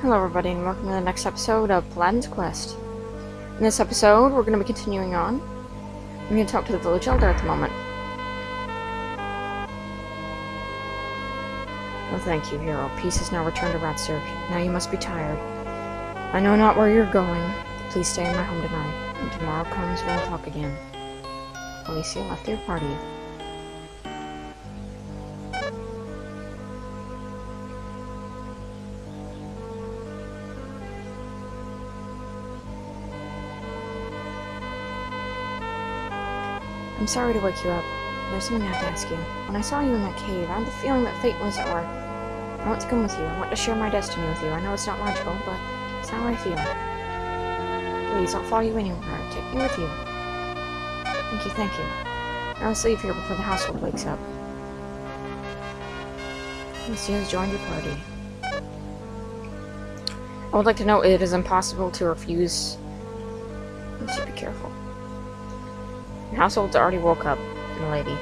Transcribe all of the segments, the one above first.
Hello everybody and welcome to the next episode of Paladin's Quest. In this episode, we're going to be continuing on. I'm going to talk to the village elder at the moment. Oh, thank you, hero. Peace has now returned to Ratzurg. Now you must be tired. I know not where you're going. Please stay in my home tonight. When tomorrow comes, we'll talk again. Alicia left your party. I'm sorry to wake you up. There's something I have to ask you. When I saw you in that cave, I had the feeling that fate was at work. I want to come with you. I want to share my destiny with you. I know it's not logical, but it's how I feel. Please, I'll follow you anywhere. Take me with you. Thank you, thank you. Now let's leave here before the household wakes up. Lucia has joined your party. I would like to note it is impossible to refuse. You should be careful. The household's already woke up, milady.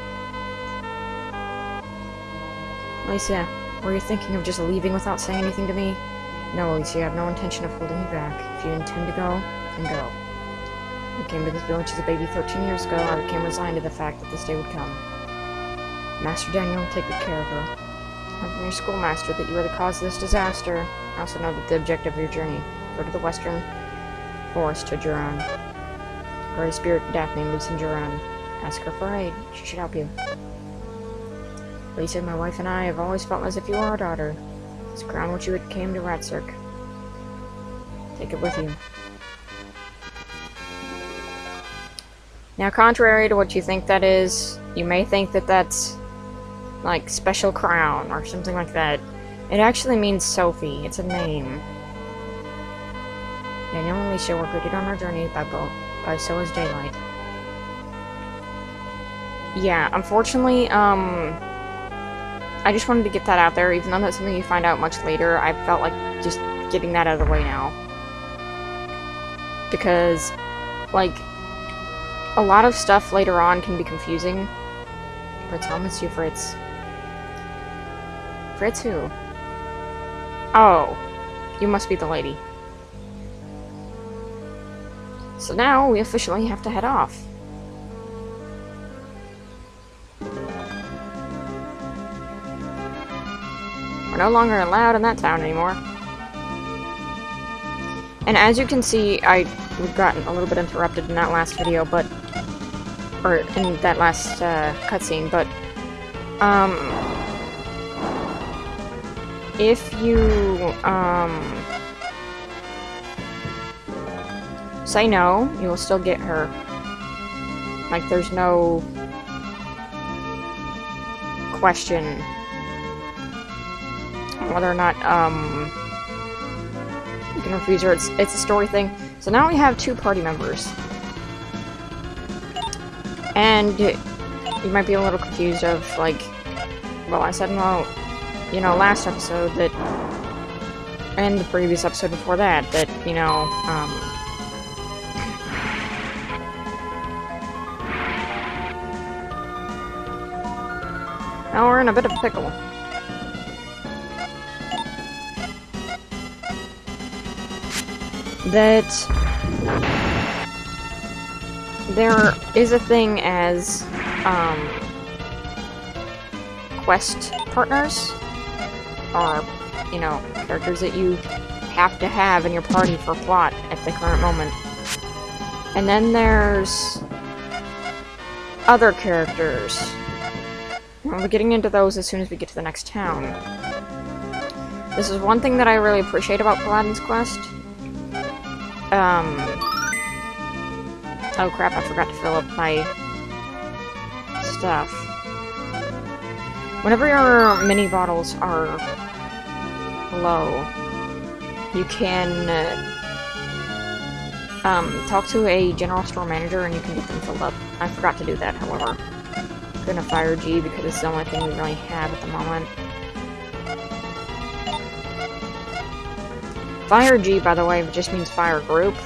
Alicia, were you thinking of just leaving without saying anything to me? No, Alicia, I have no intention of holding you back. If you intend to go, then go. I came to this village as a baby 13 years ago. I became resigned to the fact that this day would come. Master Daniel will take good care of her. I heard from your schoolmaster that you are the cause of this disaster. I also know that the objective of your journey. Go to the western forest to Juran. Great spirit Daphne lives in Juran. Ask her for aid. She should help you. Lisa, my wife, and I have always felt as if you are our daughter. This crown which you had came to Ratzurg. Take it with you. Now, contrary to what you think that is, you may think that that's like special crown or something like that. It actually means Sophie. It's a name. Daniel and Alicia were greeted on our journey by boat. So is daylight. Yeah, unfortunately, I just wanted to get that out there, even though that's something you find out much later. I felt like just getting that out of the way now. Because, like, a lot of stuff later on can be confusing. Fritz, I'll miss you, Fritz. Fritz who? Oh, you must be the lady. So now, we officially have to head off. We're no longer allowed in that town anymore. And as you can see, we've gotten a little bit interrupted in that last video, but... or in that last cutscene, but... if you, say no, you will still get her. Like, there's no question whether or not, you can refuse her. It's a story thing. So now we have 2 party members. And you might be a little confused of, like, well, I said, well, you know, last episode that, and the previous episode before that, that, you know, now we're in a bit of a pickle. That there is a thing as quest partners, or, you know, characters that you have to have in your party for plot at the current moment. And then there's other characters. We'll be getting into those as soon as we get to the next town. This is one thing that I really appreciate about Paladin's Quest. Oh crap, I forgot to fill up my stuff. Whenever your mini bottles are low, you can talk to a general store manager and you can get them filled up. I forgot to do that, however. I'm gonna fire G because it's the only thing we really have at the moment. Fire G, by the way, just means fire group.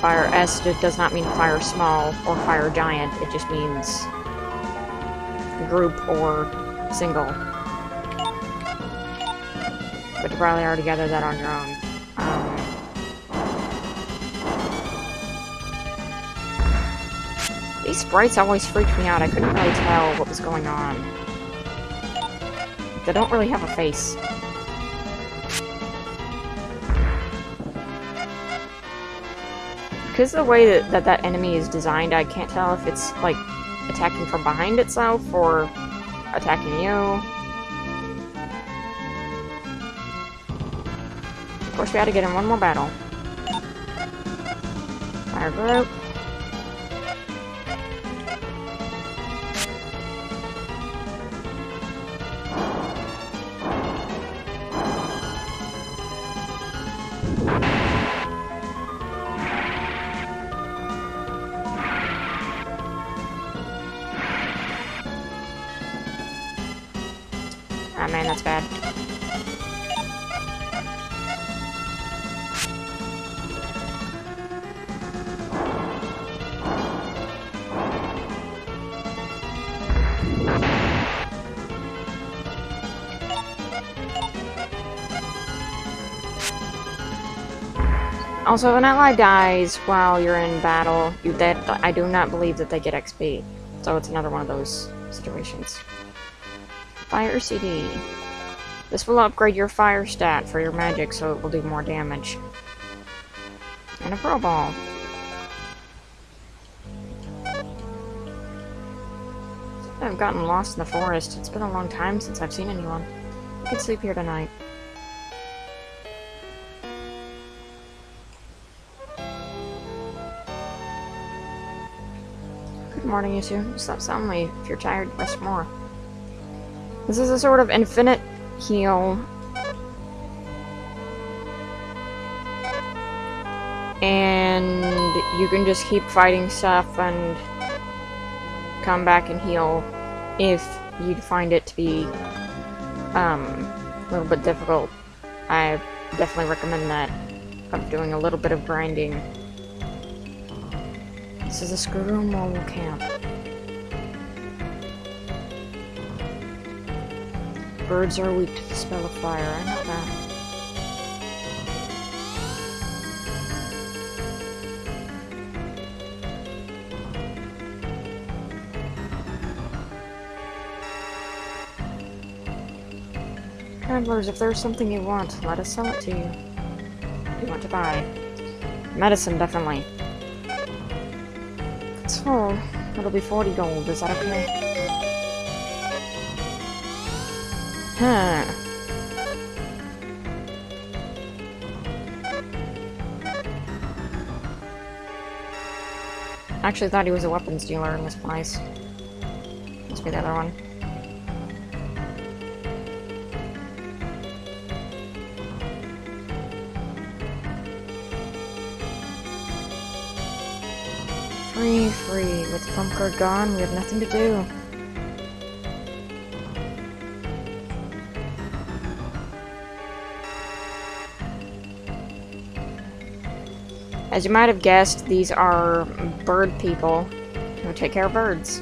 Fire S does not mean fire small or fire giant, it just means group or single. but you probably already gathered that on your own. These sprites always freaked me out. I couldn't really tell what was going on. They don't really have a face. Because of the way that enemy is designed, I can't tell if it's, like, attacking from behind itself or attacking you. Of course, we had to get in one more battle. Fire group. Ah, man, that's bad. Also, if an ally dies while you're in battle, I do not believe that they get XP. So it's another one of those situations. Fire CD. This will upgrade your fire stat for your magic, so it will do more damage. And a Pro Ball. I've gotten lost in the forest. It's been a long time since I've seen anyone. I could sleep here tonight. Good morning, you two. Stop soundly. If you're tired, rest more. This is a sort of infinite heal. And you can just keep fighting stuff and come back and heal if you find it to be a little bit difficult. I definitely recommend that, of doing a little bit of grinding. This is a Skaroo mobile camp. Birds are weak to the spell of fire, I know that. Travelers, if there's something you want, let us sell it to you. What do you want to buy? Medicine, definitely. It's full. It'll be 40 gold, is that okay? Huh. I actually thought he was a weapons dealer in this place. Must be the other one. Free. With the pump card gone, we have nothing to do. As you might have guessed, these are bird people who take care of birds.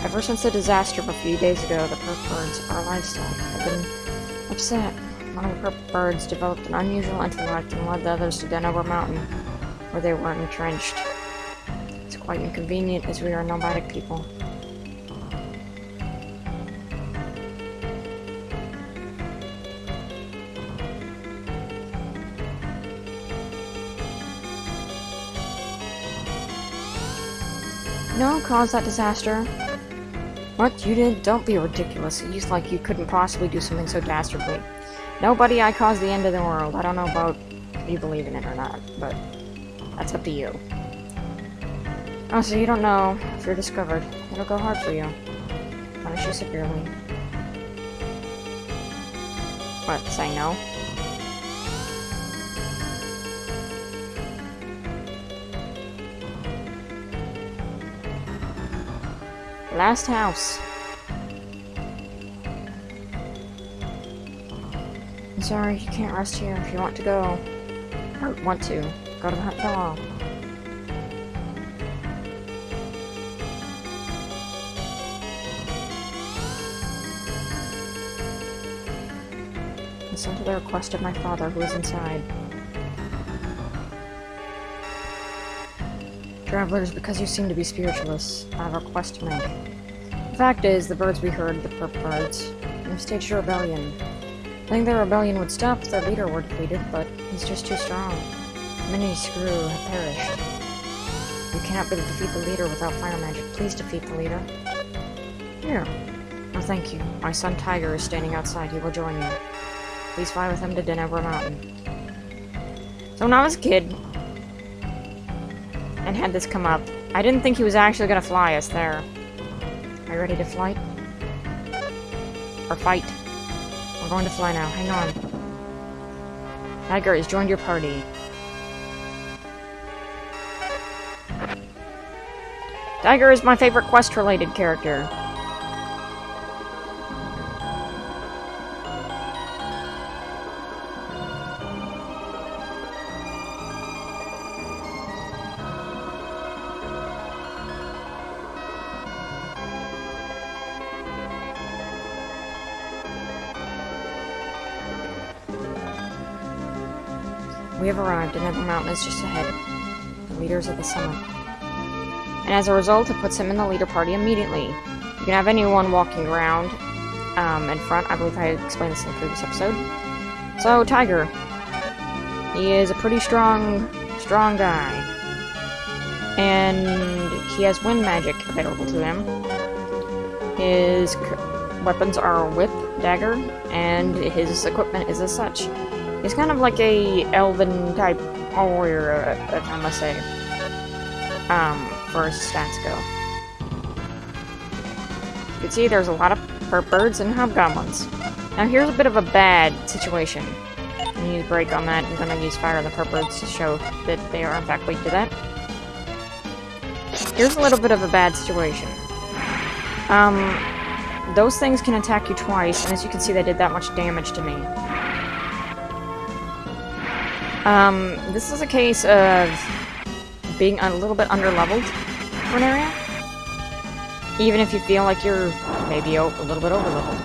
Ever since the disaster of a few days ago, the perp birds, our livestock, have been upset. One of the perp birds developed an unusual intellect and led the others to Denover Mountain, where they were entrenched. It's quite inconvenient, as we are nomadic people. No, caused that disaster. What? You did? Don't be ridiculous. It's like you couldn't possibly do something so dastardly. Nobody, I caused the end of the world. I don't know about if you believe in it or not, but that's up to you. Oh, so you don't know if you're discovered. It'll go hard for you. Punish you severely. What, say no? Last house. I'm sorry, you can't rest here. If you want to go, or want to, go to the Hunt Hall. Listen to the request of my father, who is inside. Travelers, because you seem to be spiritualists, I have a request to make. The fact is, the birds we heard, the perp birds, have staged a rebellion. I think the rebellion would stop if their leader were defeated, but he's just too strong. Many screw have perished. You cannot defeat the leader without fire magic. Please defeat the leader. Here. No, thank you. My son Tiger is standing outside. He will join you. Please fly with him to Denver Mountain. So when I was a kid, and had this come up, I didn't think he was actually gonna fly us there. Are you ready to flight? Or fight? We're going to fly now. Hang on. Tiger has joined your party. Tiger is my favorite quest-related character. We have arrived, and Nether Mountain is just ahead. The leaders of the summit. And as a result, it puts him in the leader party immediately. You can have anyone walking around in front. I believe I explained this in the previous episode. So, Tiger. He is a pretty strong guy. And he has wind magic available to him. His weapons are a whip, dagger, and his equipment is as such. He's kind of like a elven type warrior, I must say. For his stats go. You can see there's a lot of perp birds and hobgoblins. Now here's a bit of a bad situation. I need to break on that. I'm gonna use fire on the perp birds to show that they are in fact weak to that. Here's a little bit of a bad situation. Those things can attack you twice, and as you can see they did that much damage to me. This is a case of being a little bit underleveled for an area. Even if you feel like you're maybe a little bit overleveled.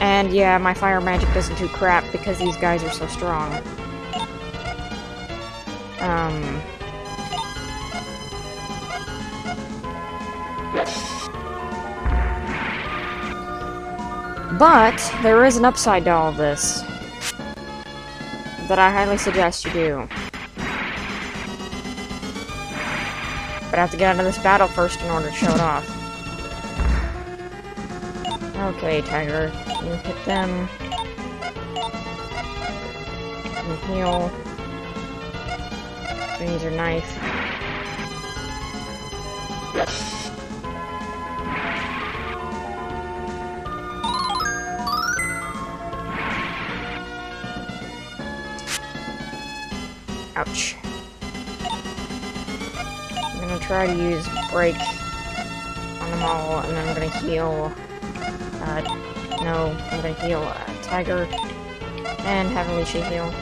And yeah, my fire magic doesn't do crap because these guys are so strong. But there is an upside to all of this that I highly suggest you do. But I have to get out of this battle first in order to show it off. Okay, Tiger. You hit them. You heal. Use your knife. Ouch. I'm gonna try to use break on them all, and then I'm gonna heal. No, I'm gonna heal Tiger and have Alicia heal.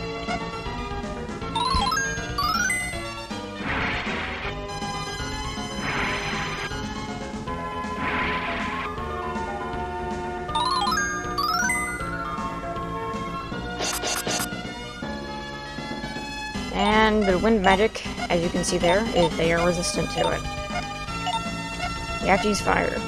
And the wind magic, as you can see there, is they are resistant to it. You have to use fire.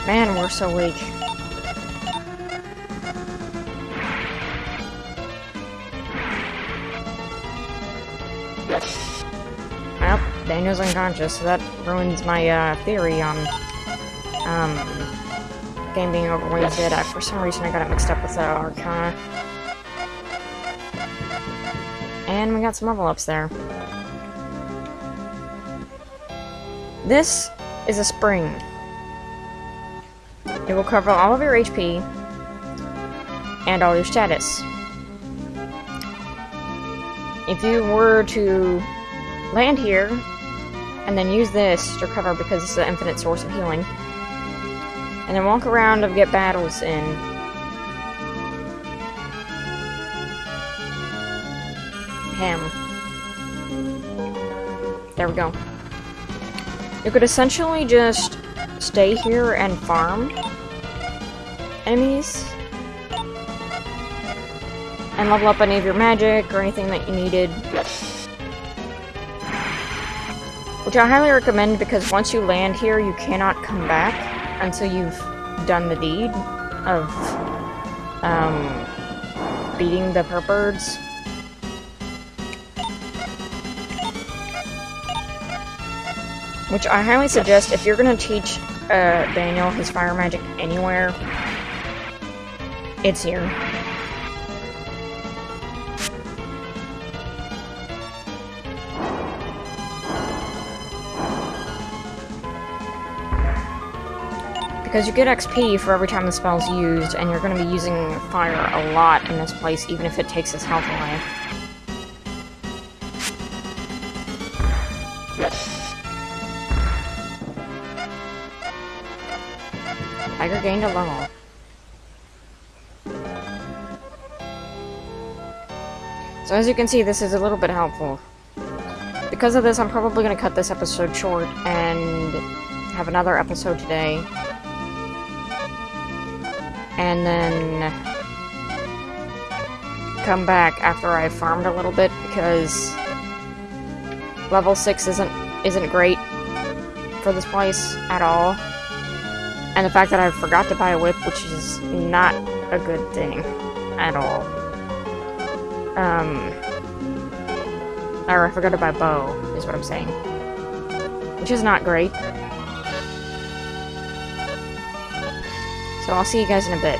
Man, we're so weak. Well, Daniel's unconscious, so that ruins my theory on game being over when he's dead. For some reason I got it mixed up with Arcana. And we got some level ups there. This is a spring. It will cover all of your HP, and all your status. If you were to land here, and then use this to recover because it's an infinite source of healing, and then walk around and get battles in, there we go. You could essentially just stay here and farm enemies and level up any of your magic or anything that you needed. Which I highly recommend, because once you land here, you cannot come back until you've done the deed of beating the birds. Which I highly suggest, if you're going to teach Daniel his fire magic anywhere, it's here. Because you get XP for every time the spell's used, and you're going to be using fire a lot in this place, even if it takes his health away. Tiger gained a level. So as you can see, this is a little bit helpful. Because of this, I'm probably going to cut this episode short and have another episode today. And then come back after I've farmed a little bit, because level 6 isn't great for this place at all. And the fact that I forgot to buy a whip, which is not a good thing at all. Or I forgot to buy a bow, is what I'm saying. Which is not great. So I'll see you guys in a bit.